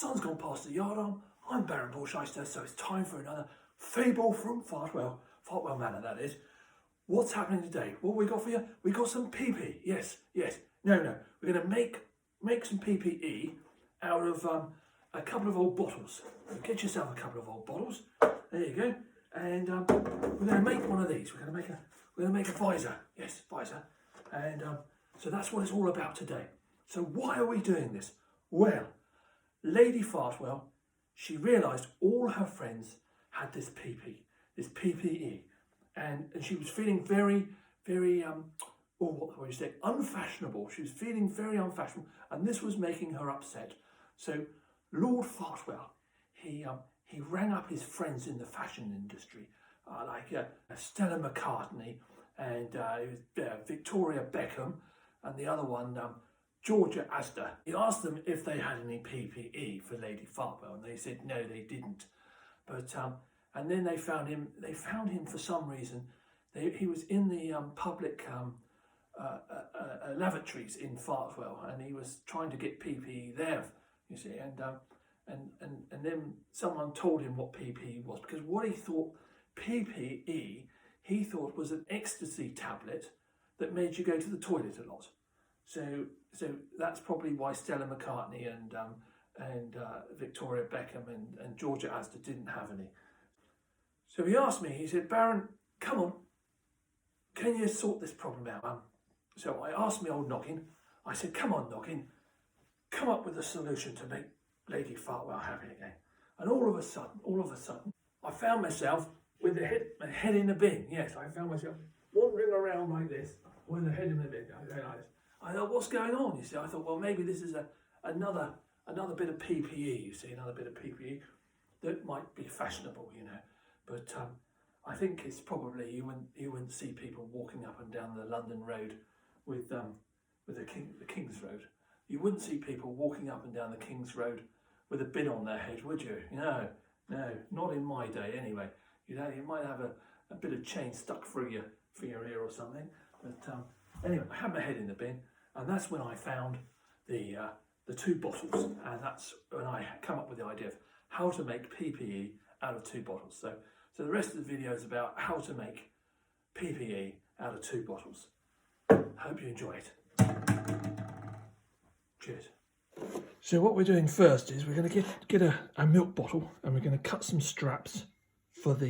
sun's gone past the yard arm. I'm Baron Borchester, so it's time for another fable from Fartwell Manor, that is. What's happening today? What we got for you? We got some PP. Yes. No. We're going to make some PPE out of a couple of old bottles. Get yourself a couple of old bottles. There you go. And we're going to make one of these. We're going to make a visor. Yes, visor. And so that's what it's all about today. So why are we doing this? Well, Lady Fartwell, she realised all her friends had this PPE, and she was feeling very, what would you say, unfashionable. She was feeling very unfashionable, and this was making her upset. So Lord Fartwell, he rang up his friends in the fashion industry, like Stella McCartney and Victoria Beckham, and the other one, Georgia Astor. He asked them if they had any PPE for Lady Fartwell, and they said no, they didn't. But and then they found him. They found him for some reason. He was in the public lavatories in Fartwell, and he was trying to get PPE there. You see, and then someone told him what PPE was, because what he thought PPE, he thought was an ecstasy tablet that made you go to the toilet a lot. So that's probably why Stella McCartney and Victoria Beckham and Georgia Astor didn't have any. So he asked me, he said, Baron, come on, can you sort this problem out? So I asked me old Noggin, I said, come on Noggin, come up with a solution to make Lady Fartwell happy again. And all of a sudden, I found myself with my head in the bin. Yes, I found myself wandering around like this, with the head in the bin. I thought, what's going on? You see, I thought, well, maybe this is another bit of PPE. You see, another bit of PPE that might be fashionable, you know. But I think it's probably you wouldn't see people walking up and down the London road with the King's Road. You wouldn't see people walking up and down the King's Road with a bin on their head, would you? No, not in my day anyway. You know, you might have a bit of chain stuck through your ear or something. But anyway, I had my head in the bin, and that's when I found the two bottles, and that's when I come up with the idea of how to make PPE out of two bottles. So the rest of the video is about how to make PPE out of two bottles. Hope you enjoy it. Cheers. So what we're doing first is we're going to get a milk bottle, and we're going to cut some straps for the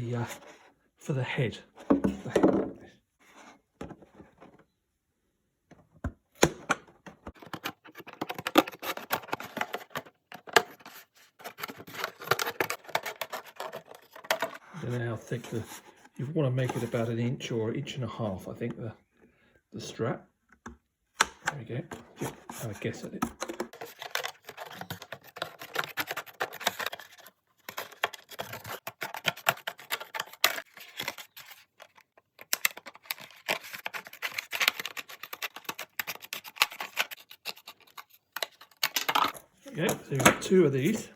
head. I don't know how thick you want to make it about 1 inch or 1.5 inches, I think, the strap. There we go. Just have a guess at it. Okay, so we've got 2 of these.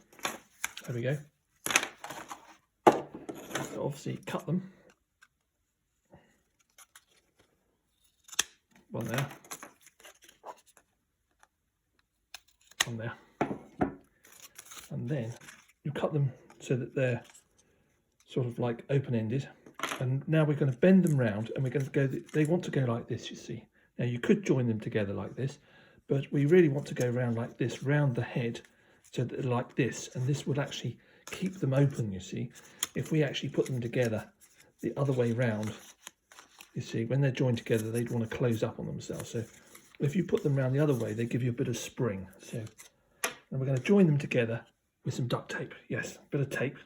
There we go. So obviously cut them. One there. One there. And then you cut them so that they're sort of like open-ended. And now we're going to bend them round, and we're going to go, they want to go like this, you see. Now you could join them together like this, but we really want to go round like this, round the head, so that like this, and this would actually keep them open, you see. If we actually put them together the other way round, you see, when they're joined together, they'd want to close up on themselves. So if you put them round the other way, they give you a bit of spring. So, and we're going to join them together with some duct tape. Yes, a bit of tape.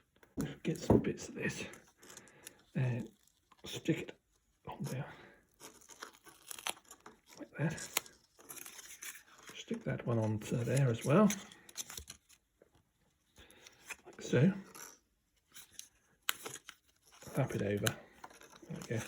Get some bits of this and stick it on there, like that. Stick that one on to there as well, like so. Flap it over. There we go.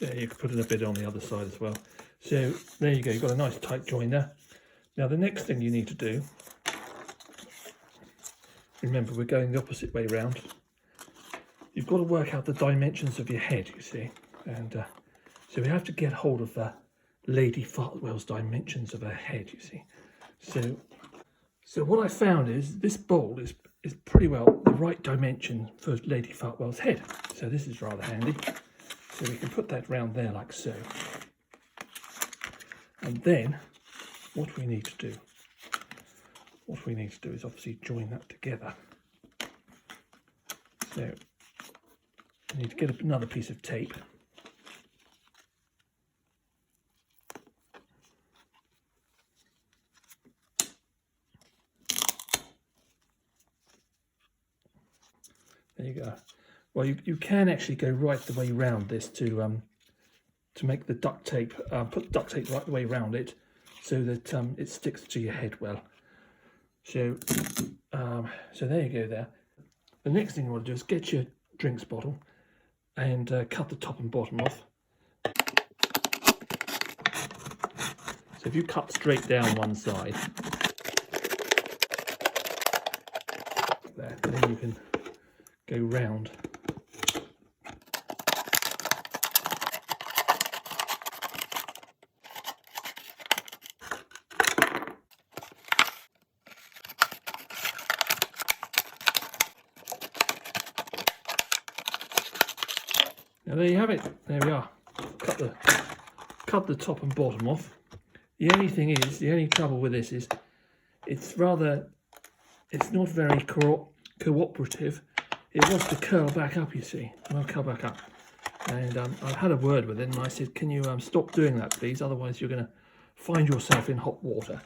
Yeah, you could put in a bit on the other side as well. So there you go, you've got a nice tight join there. Now the next thing you need to do remember we're going the opposite way round. You've got to work out the dimensions of your head, you see. And so we have to get hold of Lady Fartwell's dimensions of her head, you see. So what I found is this bowl is pretty well the right dimension for Lady Fartwell's head. So this is rather handy. So we can put that round there like so. And then what we need to do is obviously join that together. So I need to get another piece of tape. There you go. Well, you can actually go right the way round this to make the duct tape, put the duct tape right the way around it so that it sticks to your head well. So there you go there. The next thing you want to do is get your drinks bottle and cut the top and bottom off. So if you cut straight down one side, there, then you can go round. Now there you have it. There we are. Cut the top and bottom off. The only trouble with this is it's not very cooperative. It wants to curl back up, you see. Well, curl back up. And I've had a word with it, and I said, "Can you stop doing that, please? Otherwise, you're going to find yourself in hot water."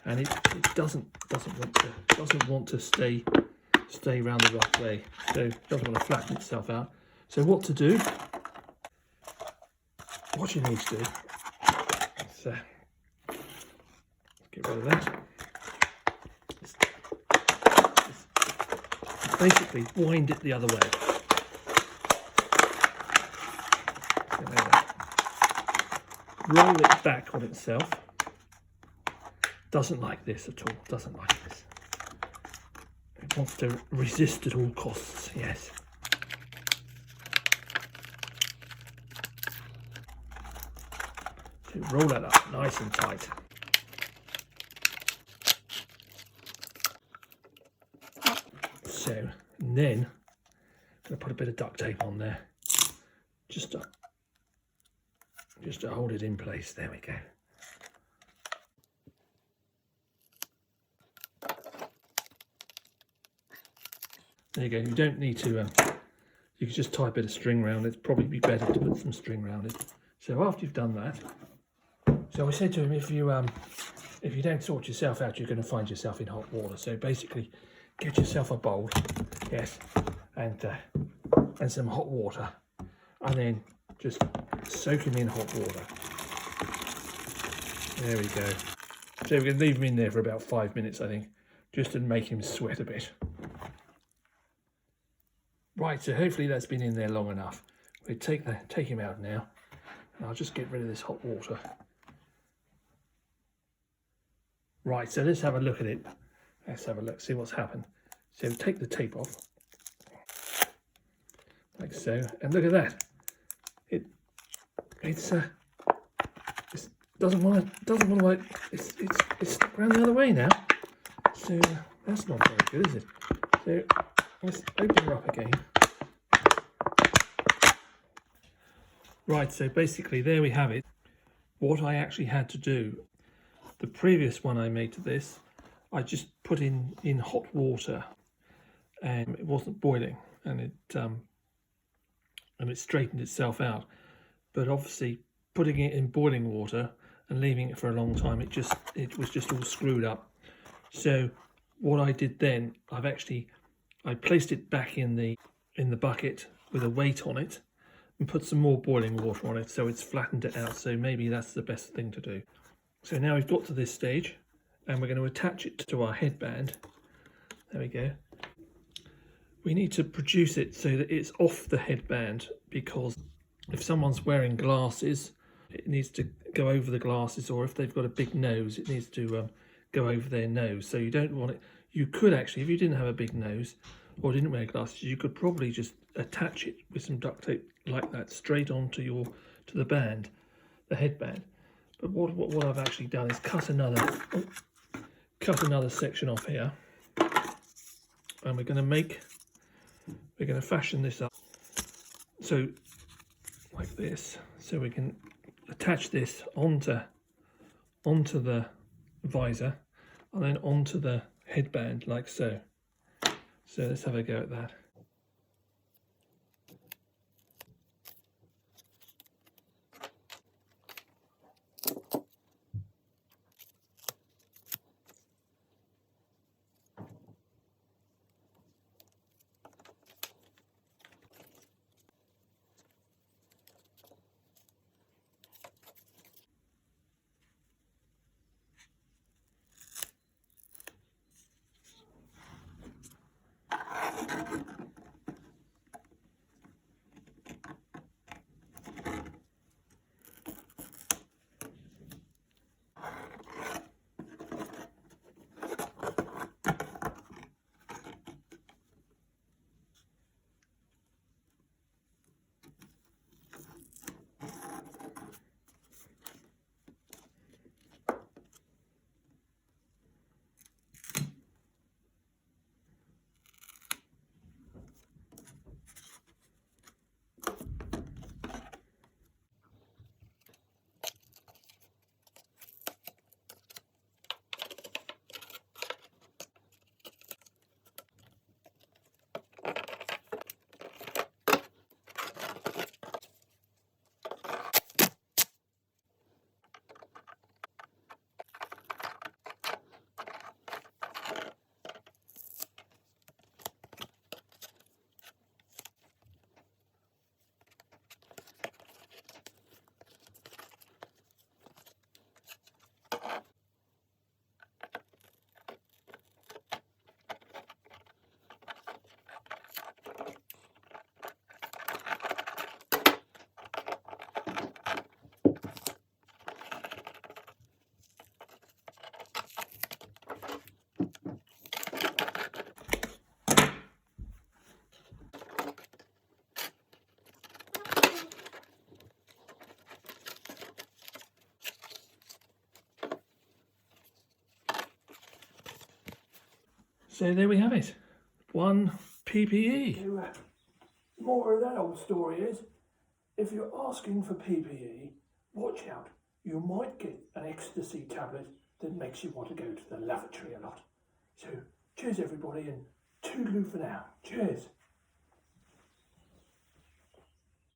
And it doesn't want to stay around the rough way. So it doesn't want to flatten itself out. So what to do? What you need to do is get rid of that. Basically wind it the other way. Roll it back on itself. Doesn't like this at all. Doesn't like this. It wants to resist at all costs. Yes. So roll that up nice and tight. So, and then I'm going to put a bit of duct tape on there, just to hold it in place. There we go. There you go. You don't need to. You can just tie a bit of string around it. It'd probably be better to put some string around it. So after you've done that, so I said to him, if you don't sort yourself out, you're going to find yourself in hot water. So basically, get yourself a bowl, yes, and some hot water, and then just soak him in hot water. There we go. So we're going to leave him in there for about 5 minutes, I think, just to make him sweat a bit. Right, so hopefully that's been in there long enough. We'll take him out now, and I'll just get rid of this hot water. Right, so let's have a look at it. Let's have a look, see what's happened. So take the tape off, like so, and look at that. It doesn't want to like it's stuck around the other way now. So that's not very good, is it? So let's open her up again. Right, so basically there we have it. What I actually had to do, the previous one I made to this, I just put in hot water, and it wasn't boiling, and it straightened itself out. But obviously, putting it in boiling water and leaving it for a long time, it was just all screwed up. So what I did then, I placed it back in the bucket with a weight on it, and put some more boiling water on it, so it's flattened it out. So maybe that's the best thing to do. So now we've got to this stage, and we're going to attach it to our headband. There we go. We need to produce it so that it's off the headband, because if someone's wearing glasses, it needs to go over the glasses, or if they've got a big nose, it needs to go over their nose. So you don't want it. you could actually, if you didn't have a big nose or didn't wear glasses, you could probably just attach it with some duct tape like that straight onto the band, the headband. But what I've actually done is cut another section off here, and we're going to fashion this up so like this, so we can attach this onto the visor and then onto the headband like so. So let's have a go at that. So there we have it, one PPE. More of that old story is, if you're asking for PPE, watch out. You might get an ecstasy tablet that makes you want to go to the lavatory a lot. So cheers everybody, and toodaloo for now. Cheers.